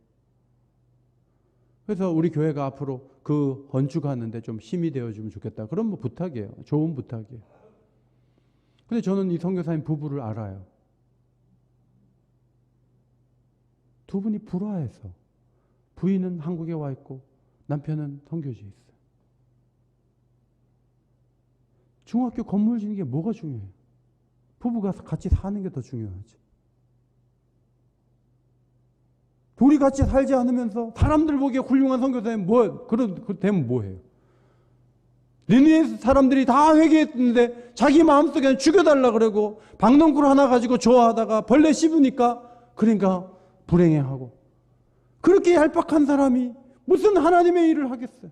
그래서 우리 교회가 앞으로 그 건축하는데 좀 힘이 되어주면 좋겠다. 그런 뭐 부탁이에요. 좋은 부탁이에요. 근데 저는 이 선교사님 부부를 알아요. 두 분이 불화해서 부인은 한국에 와 있고 남편은 선교지에 있어요. 중학교 건물 짓는 게 뭐가 중요해요? 부부가 같이 사는 게 더 중요하지. 둘이 같이 살지 않으면서 사람들 보기에 훌륭한 선교사님 되면 뭐해요? 니네 사람들이 다 회개했는데 자기 마음속에 죽여달라 그러고 박넝쿨 하나 가지고 좋아하다가 벌레 씹으니까 그러니까 불행해하고 그렇게 얄팍한 사람이 무슨 하나님의 일을 하겠어요?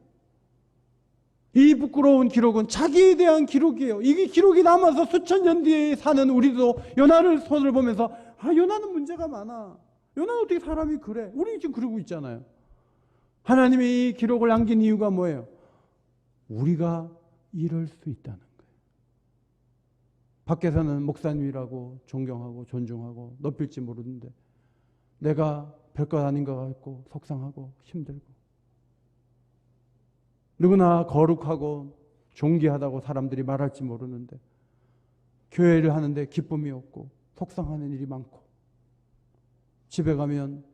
이 부끄러운 기록은 자기에 대한 기록이에요. 이게 기록이 남아서 수천 년 뒤에 사는 우리도 요나를 손을 보면서 요나는 문제가 많아. 요나는 어떻게 사람이 그래? 우리 지금 그러고 있잖아요. 하나님이 이 기록을 남긴 이유가 뭐예요? 우리가 이럴 수 있다는 거예요. 밖에서는 목사님이라고 존경하고 존중하고 높일지 모르는데 내가 별것 아닌 것 같고 속상하고 힘들고 누구나 거룩하고 존귀하다고 사람들이 말할지 모르는데 교회를 하는데 기쁨이 없고 속상하는 일이 많고 집에 가면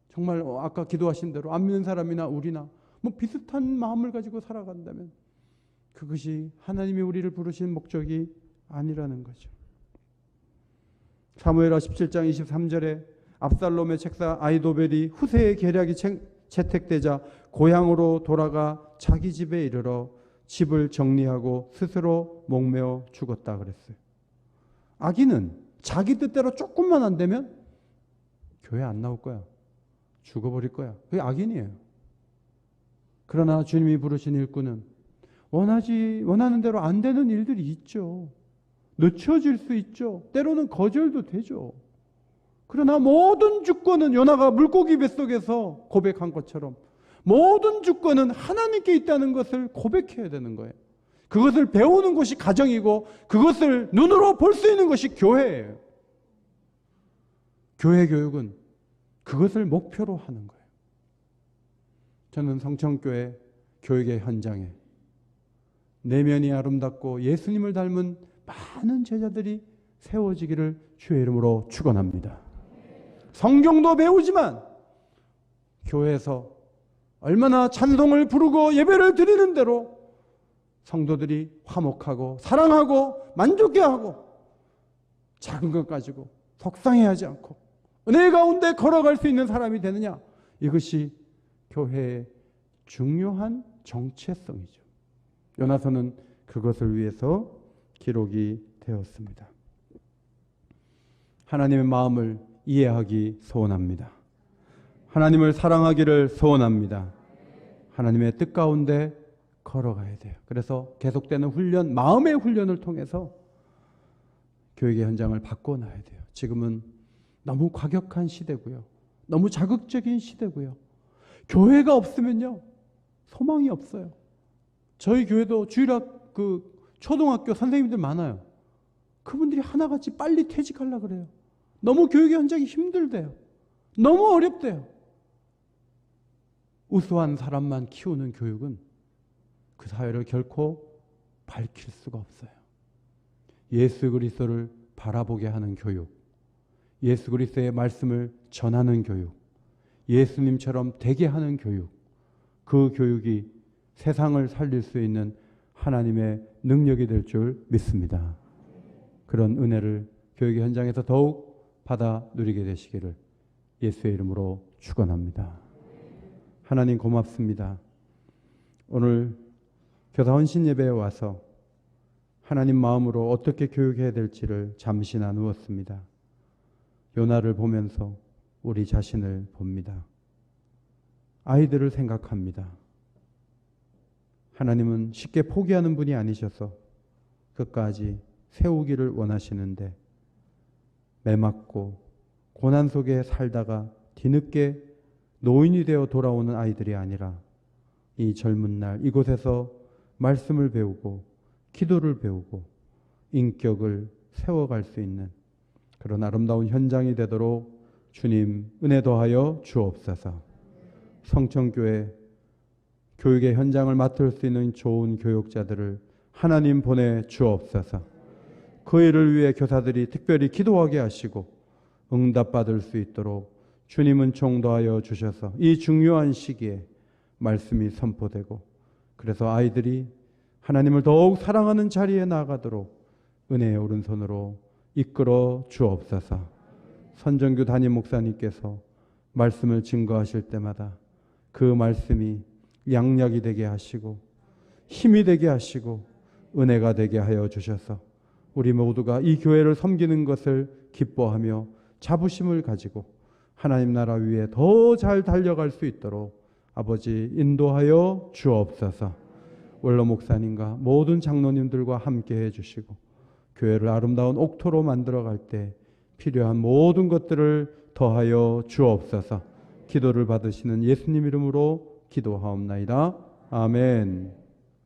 정말 아까 기도하신 대로 안 믿는 사람이나 우리나 뭐 비슷한 마음을 가지고 살아간다면 그것이 하나님이 우리를 부르신 목적이 아니라는 거죠. 사무엘하 17장 23절에 압살롬의 책사 아히도벨이 후세의 계략이 채택되자 고향으로 돌아가 자기 집에 이르러 집을 정리하고 스스로 목매어 죽었다 그랬어요. 악인은 자기 뜻대로 조금만 안 되면 교회 안 나올 거야. 죽어버릴 거야. 그게 악인이에요. 그러나 주님이 부르신 일꾼은 원하는 대로 안 되는 일들이 있죠. 늦춰질 수 있죠. 때로는 거절도 되죠. 그러나 모든 주권은 요나가 물고기 뱃속에서 고백한 것처럼 모든 주권은 하나님께 있다는 것을 고백해야 되는 거예요. 그것을 배우는 것이 가정이고 그것을 눈으로 볼 수 있는 것이 교회예요. 교회 교육은 그것을 목표로 하는 거예요. 저는 성천교회 교육의 현장에 내면이 아름답고 예수님을 닮은 많은 제자들이 세워지기를 주의 이름으로 축원합니다. 성경도 배우지만 교회에서 얼마나 찬송을 부르고 예배를 드리는 대로 성도들이 화목하고 사랑하고 만족해하고 작은 것 가지고 속상해하지 않고 은혜 가운데 걸어갈 수 있는 사람이 되느냐, 이것이 교회의 중요한 정체성이죠. 요나서는 그것을 위해서 기록이 되었습니다. 하나님의 마음을 이해하기 소원합니다. 하나님을 사랑하기를 소원합니다. 하나님의 뜻 가운데 걸어가야 돼요. 그래서 계속되는 훈련, 마음의 훈련을 통해서 교육의 현장을 바꿔놔야 돼요. 지금은 너무 과격한 시대고요. 너무 자극적인 시대고요. 교회가 없으면요, 소망이 없어요. 저희 교회도 주일학 초등학교 선생님들 많아요. 그분들이 하나같이 빨리 퇴직하려고 그래요. 너무 교육의 현장이 힘들대요. 너무 어렵대요. 우수한 사람만 키우는 교육은 그 사회를 결코 밝힐 수가 없어요. 예수 그리스도를 바라보게 하는 교육, 예수 그리스도의 말씀을 전하는 교육, 예수님처럼 되게 하는 교육, 그 교육이 세상을 살릴 수 있는 하나님의 능력이 될 줄 믿습니다. 그런 은혜를 교육의 현장에서 더욱 받아 누리게 되시기를 예수의 이름으로 축원합니다. 하나님 고맙습니다. 오늘 교사 헌신 예배에 와서 하나님 마음으로 어떻게 교육해야 될지를 잠시 나누었습니다. 요나를 보면서 우리 자신을 봅니다. 아이들을 생각합니다. 하나님은 쉽게 포기하는 분이 아니셔서 끝까지 세우기를 원하시는데 매맞고 고난 속에 살다가 뒤늦게 노인이 되어 돌아오는 아이들이 아니라 이 젊은 날 이곳에서 말씀을 배우고 기도를 배우고 인격을 세워갈 수 있는 그런 아름다운 현장이 되도록 주님 은혜 더하여 주옵소서. 성천교회 교육의 현장을 맡을 수 있는 좋은 교육자들을 하나님 보내 주옵소서. 그 일을 위해 교사들이 특별히 기도하게 하시고 응답받을 수 있도록 주님은 총도하여 주셔서 이 중요한 시기에 말씀이 선포되고 그래서 아이들이 하나님을 더욱 사랑하는 자리에 나아가도록 은혜의 오른손으로 이끌어 주옵소서. 선정규 담임 목사님께서 말씀을 증거하실 때마다 그 말씀이 양약이 되게 하시고 힘이 되게 하시고 은혜가 되게 하여 주셔서 우리 모두가 이 교회를 섬기는 것을 기뻐하며 자부심을 가지고 하나님 나라 위에 더 잘 달려갈 수 있도록 아버지 인도하여 주옵소서. 원로 목사님과 모든 장로님들과 함께 해주시고 교회를 아름다운 옥토로 만들어갈 때 필요한 모든 것들을 더하여 주옵소서. 기도를 받으시는 예수님 이름으로 기도하옵나이다. 아멘.